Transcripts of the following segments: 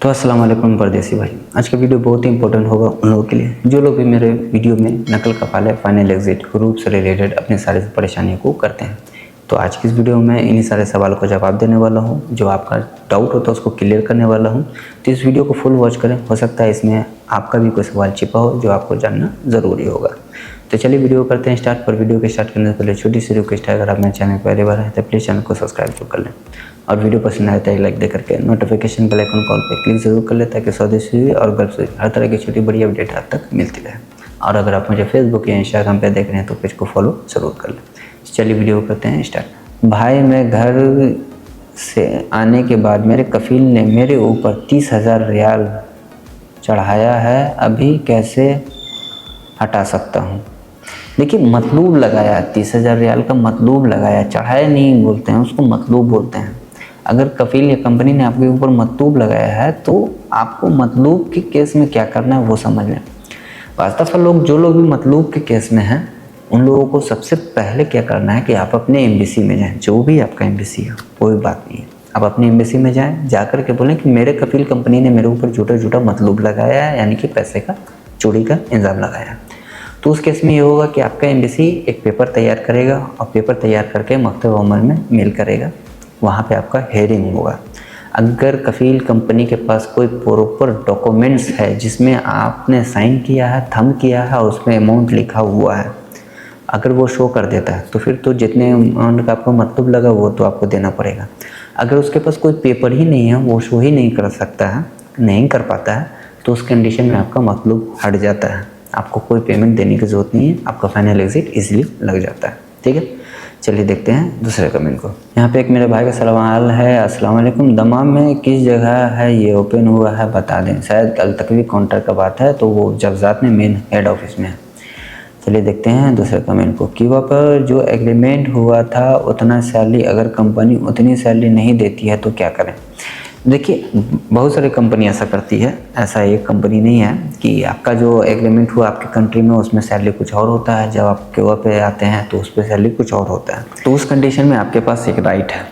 तो अस्सलाम वालेकुम परदेसी भाई। आज का वीडियो बहुत ही इंपॉर्टेंट होगा उन लोगों के लिए जो लोग भी मेरे वीडियो में नकल कफाले फाइनल एग्जिट ग्रुप से रिलेटेड अपनी सारी परेशानियों को करते हैं। तो आज की इस वीडियो में मैं इन्हीं सारे सवालों का जवाब देने वाला हूं, जो आपका डाउट होता है उसको क्लियर करने वाला हूं। तो इस वीडियो को फुल वॉच करें, हो सकता है इसमें आपका भी कोई सवाल छिपा हो जो आपको जानना ज़रूरी होगा। तो चलिए वीडियो करते हैं स्टार्ट। पर वीडियो के स्टार्ट करने से पहले छोटी सी रिक्वेस्ट है, अगर आप मेरे चैनल पहली बार है तो प्लीज़ चैनल को सब्सक्राइब जरूर कर लें और वीडियो पसंद आए तो लाइक दे करके नोटिफिकेशन बेल आइकन कॉल पे क्लिक जरूर कर लें, ताकि स्वदेशी और गर्व से हर तरह की छोटी बड़ी अपडेट आप तक मिलती रहे। और अगर आप मुझे फेसबुक या इंस्टाग्राम पे देख रहे हैं तो पेज को फॉलो जरूर कर लें। चलिए वीडियो करते हैं स्टार्ट। भाई, मैं घर से आने के बाद मेरे कफील ने मेरे ऊपर 30,000 रियाल चढ़ाया है, अभी कैसे हटा सकता हूँ? देखिए, मतलूब लगाया, 30,000 रियाल का मतलूब लगाया, चढ़ाया नहीं बोलते हैं उसको, मतलूब बोलते हैं। अगर कफील या कंपनी ने आपके ऊपर मतलूब लगाया है तो आपको मतलूब के केस में क्या करना है वो समझ लें। वास्तव में जो लोग भी मतलूब के केस में हैं उन लोगों को सबसे पहले क्या करना है कि आप अपने एम्बेसी में जाएं, जो भी आपका एम्बेसी है कोई बात नहीं है, आप अपनी एम्बेसी में जाएं, जाकर के बोलें कि मेरे कफील कंपनी ने मेरे ऊपर झूठा झूठा मतलूब लगाया है, यानी कि पैसे का चोरी का इल्ज़ाम लगाया। तो उस केस में ये होगा कि आपका एम्बेसी एक पेपर तैयार करेगा और पेपर तैयार करके मकतब अमल में मेल करेगा, वहाँ पे आपका हेयरिंग होगा। अगर कफील कंपनी के पास कोई प्रॉपर डॉक्यूमेंट्स है जिसमें आपने साइन किया है, थंब किया है और उसमें अमाउंट लिखा हुआ है, अगर वो शो कर देता है तो फिर तो जितने अमाउंट का आपको मतलब लगा वो तो आपको देना पड़ेगा। अगर उसके पास कोई पेपर ही नहीं है, वो शो ही नहीं कर सकता है, नहीं कर पाता है, तो उस कंडीशन में आपका मतलब हट जाता है, आपको कोई पेमेंट देने की ज़रूरत नहीं है, आपका फाइनल एग्जिट इजीली लग जाता है। ठीक है, चलिए देखते हैं दूसरे कमेंट को। यहाँ पे एक मेरे भाई का सवाल है, अस्सलाम वालेकुम, दमाम में किस जगह है ये ओपन हुआ है बता दें। शायद कल तक भी काउंटर का बात है, तो वो जवजात में मेन हेड ऑफिस में है। चलिए देखते हैं दूसरे कमेंट को। क्यूबा पर जो एग्रीमेंट हुआ था उतना सैलरी, अगर कंपनी उतनी सैलरी नहीं देती है तो क्या करें? देखिए, बहुत सारी कंपनी ऐसा करती है, ऐसा एक कंपनी नहीं है कि आपका जो एग्रीमेंट हुआ आपकी कंट्री में उसमें सैलरी कुछ और होता है, जब आप क्यूबा पे आते हैं तो उस पर सैलरी कुछ और होता है। तो उस कंडीशन में आपके पास एक राइट है,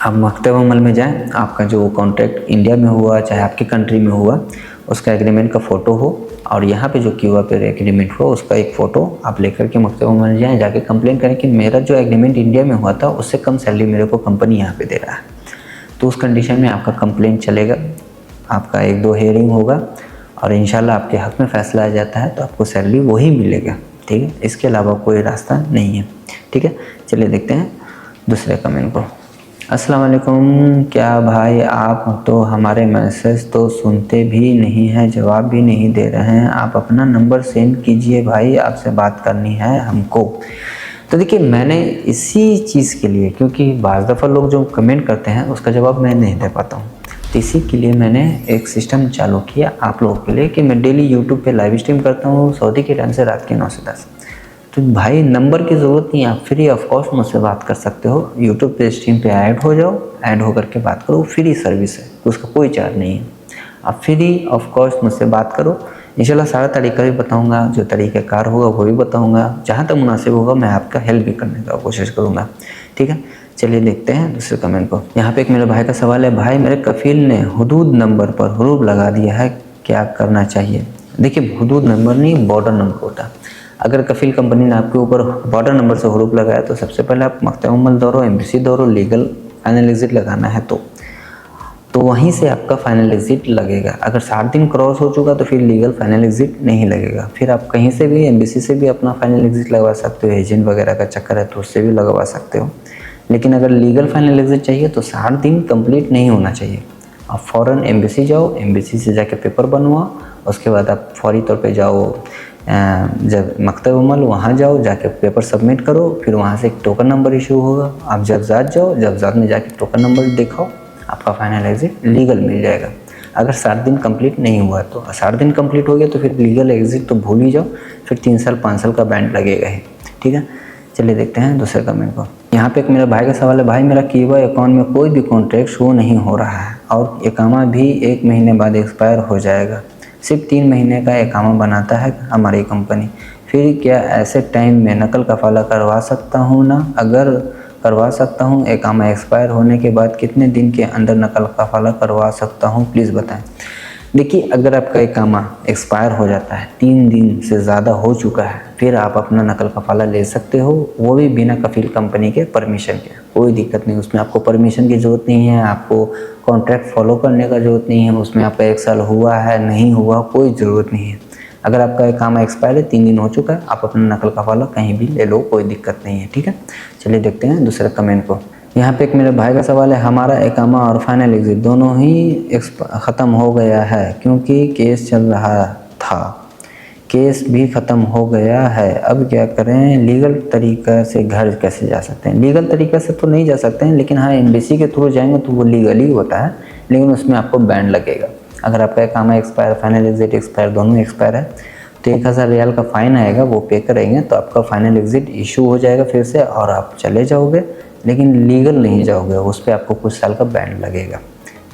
आप मकतब अमल में जाएं, आपका जो कॉन्ट्रैक्ट इंडिया में हुआ चाहे आपकी कंट्री में हुआ उसका एग्रीमेंट का फ़ोटो हो, और यहाँ पे जो क्यूबा पे एग्रीमेंट हुआ उसका एक फ़ोटो आप लेकर के मकतब अमल में जाएँ, जाके कंप्लेन करें कि मेरा जो एग्रीमेंट इंडिया में हुआ था उससे कम सैलरी मेरे को कंपनी यहाँ पर दे रहा है। तो उस कंडीशन में आपका कंप्लेंट चलेगा, आपका 1-2 हेयरिंग होगा और इंशाल्लाह आपके हक़ में फ़ैसला आ जाता है तो आपको सैलरी वही मिलेगा। ठीक है, इसके अलावा कोई रास्ता नहीं है। ठीक है, चलिए देखते हैं दूसरे कमेंट को। अस्सलाम वालेकुम, क्या भाई आप तो हमारे मैसेज तो सुनते भी नहीं हैं, जवाब भी नहीं दे रहे हैं, आप अपना नंबर सेंड कीजिए भाई, आपसे बात करनी है हमको। तो देखिए, मैंने इसी चीज़ के लिए, क्योंकि बाज़ दफ़ा लोग जो कमेंट करते हैं उसका जवाब मैं नहीं दे पाता हूँ, तो इसी के लिए मैंने एक सिस्टम चालू किया आप लोगों के लिए कि मैं डेली यूट्यूब पे लाइव स्ट्रीम करता हूँ सऊदी के टाइम से रात के 9 से 10। तो भाई नंबर की ज़रूरत नहीं है, आप फ्री ऑफ कॉस्ट मुझसे बात कर सकते हो। यूट्यूब पे स्ट्रीम पे ऐड हो जाओ, ऐड होकर के बात करो, फ्री सर्विस है, उसका कोई चार्ज नहीं है। आप फ्री ऑफ कॉस्ट मुझसे बात करो, इंशाल्लाह सारा तरीका भी बताऊंगा, जो तरीक़ाकार होगा वो भी बताऊंगा, जहाँ तक मुनासिब होगा मैं आपका हेल्प भी करने का कोशिश करूँगा। ठीक है, चलिए देखते हैं दूसरे कमेंट को। यहाँ पे एक मेरे भाई का सवाल है, भाई मेरे कफील ने हुदूद नंबर पर हुरूफ लगा दिया है, क्या करना चाहिए? देखिए, हुदूद नंबर नहीं, बॉर्डर नंबर होता है। अगर कफील कंपनी ने आपके ऊपर बॉर्डर नंबर से हुरूफ लगाया तो सबसे पहले आप मकतब अमल दौरो, एम्बेसी दौरो, लीगल फाइनल एग्जिट लगाना है तो वहीं से आपका फाइनल एग्जिट लगेगा। अगर 60 दिन क्रॉस हो चुका तो फिर लीगल फाइनल एग्जिट नहीं लगेगा। फिर आप कहीं से भी एम्बेसी से भी अपना फाइनल एग्जिट लगवा सकते हो, एजेंट वगैरह का चक्कर है तो उससे भी लगवा सकते हो। लेकिन अगर लीगल फाइनल एग्जिट चाहिए तो 60 दिन कंप्लीट नहीं होना चाहिए। आप फ़ौरन एम्बेसी जाओ, एम्बेसी से जाके पेपर बनवाओ, उसके बाद आप फौरी तौर पर जाओ जब मकतब अमल, वहाँ जाओ, जाके पेपर सबमिट करो, फिर वहाँ से एक टोकन नंबर इशू होगा, आप जवजात जाओ, जवजात में जाके टोकन नंबर दिखाओ, आपका फाइनल एग्जिट लीगल मिल जाएगा। अगर 60 दिन कंप्लीट नहीं हुआ तो 60 दिन कंप्लीट हो गया तो फिर लीगल एग्जिट तो भूल ही जाओ, फिर 3 साल 5 साल का बैंड लगेगा ही। ठीक है, चलिए देखते हैं दूसरे कमेंट को। यहाँ पे एक मेरा भाई का सवाल है, भाई मेरा क्यूबा अकाउंट में कोई भी कॉन्ट्रैक्ट शो नहीं हो रहा है और इकामा भी 1 महीने बाद एक्सपायर हो जाएगा, सिर्फ 3 महीने का इकामा बनाता है हमारी कंपनी, फिर क्या ऐसे टाइम में नकल कफाला करवा सकता हूँ ना? अगर करवा सकता हूँ? इकामा एक्सपायर होने के बाद कितने दिन के अंदर नकल कफाला करवा सकता हूँ, प्लीज़ बताएं। देखिए, अगर आपका इकामा एक्सपायर हो जाता है, 3 दिन से ज़्यादा हो चुका है, फिर आप अपना नकल कफाला ले सकते हो, वो भी बिना कफील कंपनी के परमिशन के। कोई दिक्कत नहीं, उसमें आपको परमिशन की ज़रूरत नहीं है, आपको कॉन्ट्रैक्ट फॉलो करने का ज़रूरत नहीं है, उसमें आपका 1 साल हुआ है नहीं हुआ कोई ज़रूरत नहीं है। अगर आपका इकामा एक्सपायर है, 3 दिन हो चुका है, आप अपना नकल कफाला कहीं भी ले लो, कोई दिक्कत नहीं है। ठीक है, चलिए देखते हैं दूसरे कमेंट को। यहाँ पे एक मेरे भाई का सवाल है, हमारा इकामा और फाइनल एग्जिट दोनों ही ख़त्म हो गया है क्योंकि केस चल रहा था, केस भी ख़त्म हो गया है, अब क्या करें? लीगल तरीक़ा से घर कैसे जा सकते हैं? लीगल तरीक़ा से तो नहीं जा सकते हैं, लेकिन हाँ एम्बेसी के थ्रू जाएंगे तो वो लीगली होता है, लेकिन उसमें आपको बैंड लगेगा। अगर आपका इकामा एक्सपायर, फाइनल एग्जिट एक्सपायर, दोनों एक्सपायर है तो 1000 रियाल का फ़ाइन आएगा, वो पे करेंगे तो आपका फाइनल एग्जिट इशू हो जाएगा फिर से, और आप चले जाओगे, लेकिन लीगल नहीं जाओगे, उस पर आपको कुछ साल का बैंड लगेगा।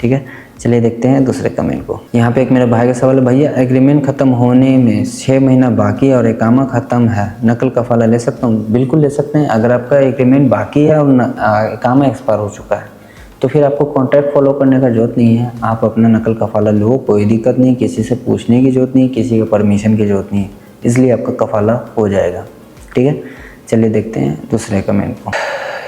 ठीक है, चलिए देखते हैं दूसरे कमेंट को। यहाँ पे एक मेरे भाई का सवाल है, भैया एग्रीमेंट ख़त्म होने में 6 महीना बाकी है और इकामा ख़त्म है, नकल कफाला ले सकता हूँ? बिल्कुल ले सकते हैं। अगर आपका एग्रीमेंट बाकी है और इकामा एक्सपायर हो चुका है तो फिर आपको कॉन्ट्रैक्ट फॉलो करने का ज़रूरत नहीं है, आप अपना नकल कफाला लो, कोई दिक्कत नहीं, किसी से पूछने की ज़रूरत नहीं, किसी का परमिशन की ज़रूरत नहीं, इसलिए आपका कफाला हो जाएगा। ठीक है, चलिए देखते हैं दूसरे कमेंट को।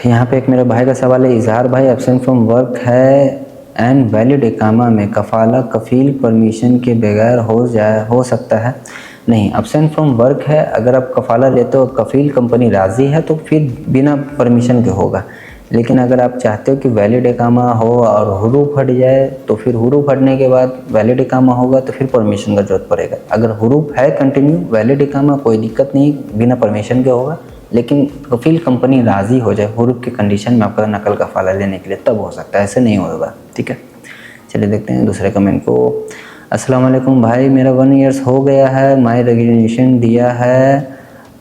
यहाँ पे एक मेरे भाई का सवाल है, इजहार भाई एब्सेंट फ्रॉम वर्क है एंड वैलिड इकामा में कफाला कफील परमिशन के बगैर हो सकता है? नहीं, एब्सेंट फ्रॉम वर्क है, अगर आप कफाला लेते हो कफील कंपनी राज़ी है तो फिर बिना परमिशन के होगा, लेकिन अगर आप चाहते हो कि वैलिड इकामा हो और हुरूफ हट जाए तो फिर हुरूफ हटने के बाद वैलिड इकामा होगा तो फिर परमिशन का जरूरत पड़ेगा। अगर हुरूफ है कंटिन्यू वैलिड इकामा, कोई दिक्कत नहीं, बिना परमिशन के होगा, लेकिन कफील कंपनी राज़ी हो जाए हुरूफ की कंडीशन में आपका नकल कफाला लेने के लिए, तब हो सकता है, ऐसे नहीं होगा। ठीक है, चलिए देखते हैं दूसरे कमेंट को। अस्सलाम वालेकुम भाई, मेरा 1 ईयर्स हो गया है, माई रेजिग्नेशन दिया है,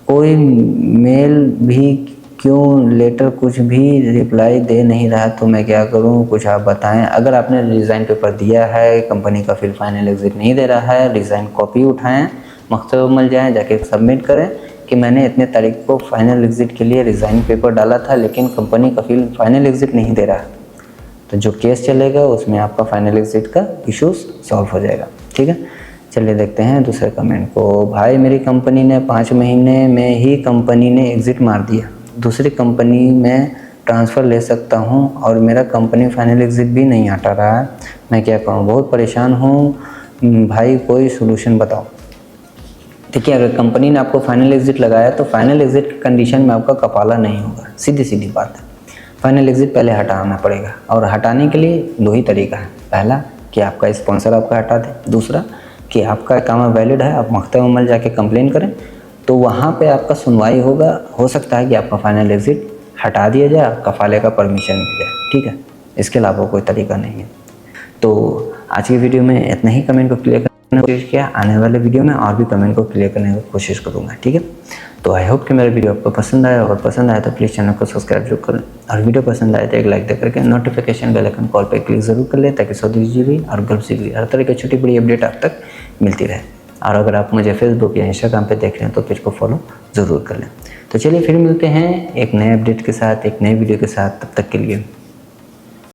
कोई मेल भी क्यों लेटर कुछ भी रिप्लाई दे नहीं रहा, तो मैं क्या करूं, कुछ आप बताएं। अगर आपने रिज़ाइन पेपर दिया है, कंपनी का फिर फाइनल एग्जिट नहीं दे रहा है, रिज़ाइन कॉपी उठाएं, मकतब मिल जाएं, जाके सबमिट करें कि मैंने इतने तारीख को फाइनल एग्जिट के लिए रिज़ाइन पेपर डाला था, लेकिन कंपनी का फिर फाइनल एग्जिट नहीं दे रहा, तो जो केस चलेगा उसमें आपका फाइनल एग्जिट का इशूज़ सॉल्व हो जाएगा। ठीक है, चलिए देखते हैं दूसरे कमेंट को। भाई मेरी कंपनी ने 5 महीने में ही कंपनी ने एग्ज़िट मार दिया, दूसरी कंपनी में ट्रांसफ़र ले सकता हूं और मेरा कंपनी फाइनल एग्जिट भी नहीं हटा रहा है, मैं क्या करूं? बहुत परेशान हूं भाई, कोई सोल्यूशन बताओ। देखिए, अगर कंपनी ने आपको फाइनल एग्जिट लगाया तो फाइनल एग्जिट की कंडीशन में आपका कफाला नहीं होगा, सीधी सीधी बात है। फाइनल एग्जिट पहले हटाना पड़ेगा, और हटाने के लिए 2 ही तरीका है। पहला कि आपका स्पॉन्सर आपका हटा दे, दूसरा कि आपका इकामा वैलिड है, आप मकतब अमल जाके कंप्लेन करें तो वहाँ पे आपका सुनवाई होगा, हो सकता है कि आपका फाइनल एग्जिट हटा दिया जाए, कफाले का परमिशन मिल जाए। ठीक है, इसके अलावा कोई तरीका नहीं है। तो आज की वीडियो में इतना ही कमेंट को क्लियर करने की कोशिश किया, आने वाले वीडियो में और भी कमेंट को क्लियर करने की कोशिश करूँगा। ठीक है, तो आई होप कि मेरा वीडियो आपको पसंद आया, और पसंद आया तो प्लीज़ चैनल को सब्सक्राइब जरूर करें, और वीडियो पसंद आए तो एक लाइक दे करके नोटिफिकेशन बेल आइकन कॉल पर क्लिक ज़रूर कर लें, ताकि सऊदी जुड़ी और गल्फ से जुड़ी हर तरह की छोटी बड़ी अपडेट आप तक मिलती रहे। और अगर आप मुझे फेसबुक या इंस्टाग्राम पे देख रहे हैं तो पेज को फॉलो ज़रूर कर लें। तो चलिए फिर मिलते हैं एक नए अपडेट के साथ, एक नए वीडियो के साथ, तब तक के लिए